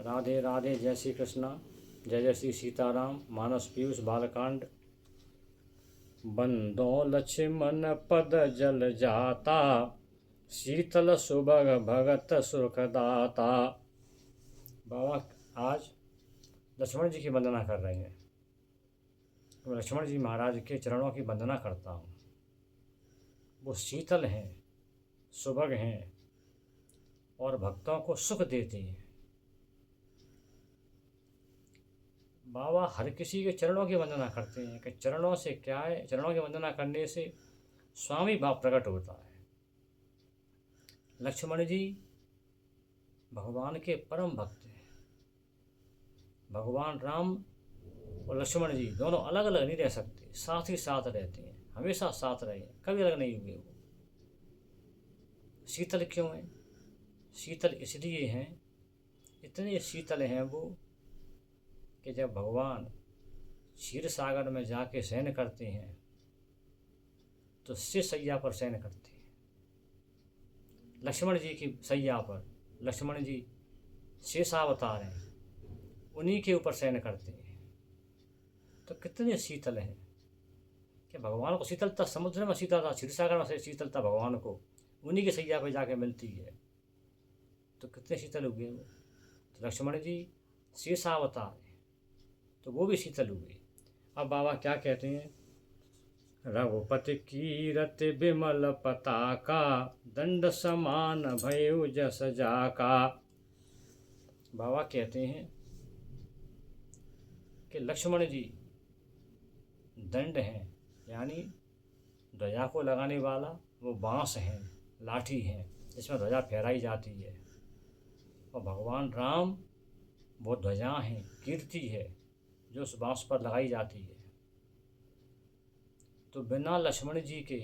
राधे राधे। जय श्री कृष्णा। जय जय श्री सीताराम। मानस पीयूष बालकांड। बंदो लक्ष्मण पद जल जाता, शीतल सुभग भगत सुखदाता। बाबा आज लक्ष्मण जी की वंदना कर रहे हैं। तो लक्ष्मण जी महाराज के चरणों की वंदना करता हूँ। वो शीतल हैं, सुभग हैं और भक्तों को सुख देते हैं। बाबा हर किसी के चरणों की वंदना करते हैं कि चरणों से क्या है, चरणों की वंदना करने से स्वामी भाव प्रकट होता है। लक्ष्मण जी भगवान के परम भक्त हैं। भगवान राम और लक्ष्मण जी दोनों अलग अलग नहीं रह सकते, साथ ही साथ रहते हैं, हमेशा साथ रहे, कभी अलग नहीं हुए। वो शीतल क्यों हैं? शीतल इसलिए हैं, इतने शीतल हैं वो कि जब भगवान क्षीर सागर में जाके शयन करते हैं तो शेष सैया पर शयन करते हैं। लक्ष्मण जी की सैया पर लक्ष्मण जी शेषावतार हैं, उन्हीं के ऊपर शयन करते हैं। तो कितने शीतल हैं कि भगवान को शीतलता समुद्र में शीतलता, क्षीर सागर में शीतलता भगवान को उन्हीं की सैया पर जाके मिलती है। तो कितने शीतल हुए वो। तो लक्ष्मण जी शेषावतार हैं तो वो भी शीतल हुए। अब बाबा क्या कहते हैं? रघुपति कीरत विमल पताका, दंड समान भयो जस जाका। बाबा कहते हैं कि लक्ष्मण जी दंड हैं, यानी ध्वजा को लगाने वाला वो बांस है, लाठी है जिसमें ध्वजा फहराई जाती है। और भगवान राम वो ध्वजा हैं, कीर्ति है जो उस बांस पर लगाई जाती है। तो बिना लक्ष्मण जी के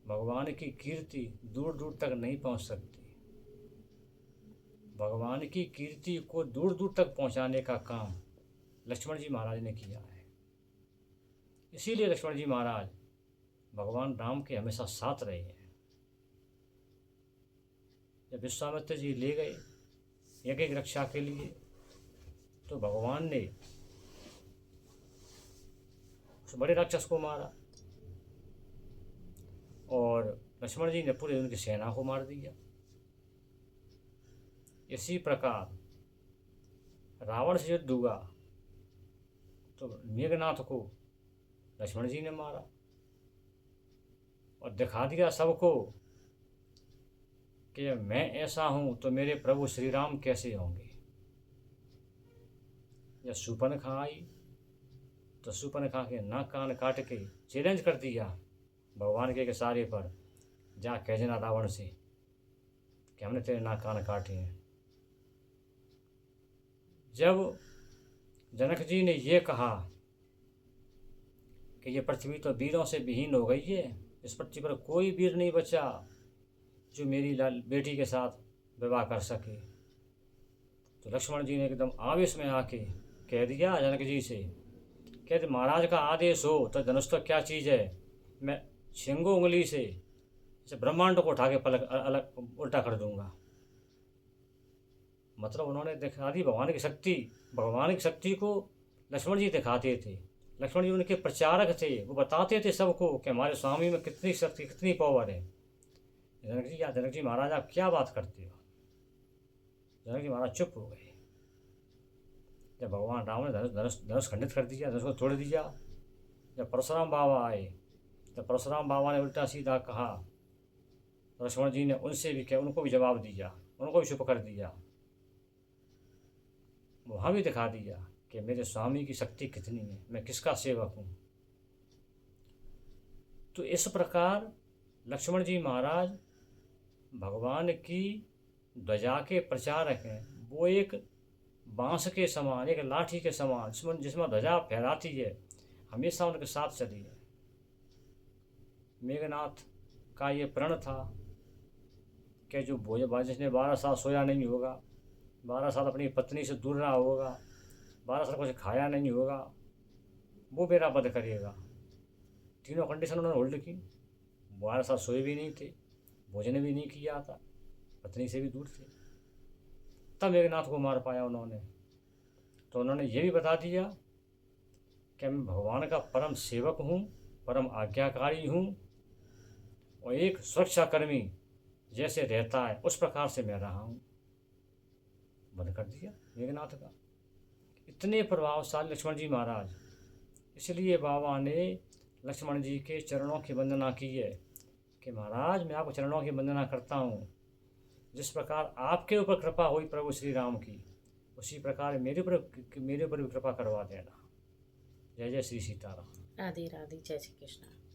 भगवान की कीर्ति दूर दूर तक नहीं पहुंच सकती। भगवान की कीर्ति को दूर दूर तक पहुंचाने का काम लक्ष्मण जी महाराज ने किया है। इसीलिए लक्ष्मण जी महाराज भगवान राम के हमेशा साथ रहे हैं। जब विश्वामित्र जी ले गए एक एक रक्षा के लिए तो भगवान ने उस बड़े राक्षस को मारा और लक्ष्मण जी ने पूरे उनकी सेना को मार दिया। इसी प्रकार रावण से युद्ध हुआ तो मेघनाथ को लक्ष्मण जी ने मारा और दिखा दिया सबको कि मैं ऐसा हूं तो मेरे प्रभु श्री राम कैसे होंगे। जब शूर्पणखा आई तो शूर्पणखा के नाक कान काट के चैलेंज कर दिया भगवान के सारे पर, जा कह देना रावण से कि हमने तेरे नाक कान काटे हैं। जब जनक जी ने ये कहा कि ये पृथ्वी तो वीरों से विहीन हो गई है, इस पृथ्वी पर कोई वीर नहीं बचा जो मेरी बेटी के साथ विवाह कर सके, तो लक्ष्मण जी ने एकदम आवेश में आके कह दिया जनक जी से, कहते महाराज का आदेश हो तो धनुष तो क्या चीज़ है, मैं छिंगो उंगली से इसे ब्रह्मांड को उठा के पलक अलग उल्टा कर दूंगा। मतलब उन्होंने दिखा दी भगवान की शक्ति। भगवान की शक्ति को लक्ष्मण जी दिखाते थे। लक्ष्मण जी उनके प्रचारक थे, वो बताते थे सबको कि हमारे स्वामी में कितनी शक्ति, कितनी पावर है। जनक जी महाराज आप क्या बात करते हो? जनक जी महाराज चुप हो गए। जब भगवान राम ने धनुष खंडित कर दिया, धनुष को तोड़ दिया, जब परशुराम बाबा आए तो परशुराम बाबा ने उल्टा सीधा कहा, लक्ष्मण जी ने उनसे भी क्या, उनको भी जवाब दिया, उनको भी चुप कर दिया। वहाँ भी दिखा दिया कि मेरे स्वामी की शक्ति कितनी है, मैं किसका सेवक हूँ। तो इस प्रकार लक्ष्मण जी महाराज भगवान की ध्वजा के प्रचारक हैं। वो एक बांस के समान, एक लाठी के समान जिसमें ध्वजा फहराती है, हमेशा उनके साथ चली है। मेघनाथ का ये प्रण था कि जो जिसने 12 साल सोया नहीं होगा, 12 साल अपनी पत्नी से दूर रहा होगा, 12 साल कुछ खाया नहीं होगा, वो मेरा वध करेगा। तीनों कंडीशन उन्होंने होल्ड की। 12 साल सोए भी नहीं थे, भोजन भी नहीं किया था, पत्नी से भी दूर थे। तब मेघनाथ को मार पाया उन्होंने। तो उन्होंने ये भी बता दिया कि मैं भगवान का परम सेवक हूँ, परम आज्ञाकारी हूँ, और एक सुरक्षाकर्मी जैसे रहता है उस प्रकार से मैं रहा हूँ। बंद कर दिया मेघनाथ का। इतने प्रभावशाली लक्ष्मण जी महाराज, इसलिए बाबा ने लक्ष्मण जी के चरणों की वंदना की है कि महाराज मैं आपको चरणों की वंदना करता हूँ। जिस प्रकार आपके ऊपर कृपा हुई प्रभु श्री राम की, उसी प्रकार मेरे ऊपर भी कृपा करवा देना। जय जय श्री सीताराम। राधे राधे, जय श्री कृष्ण।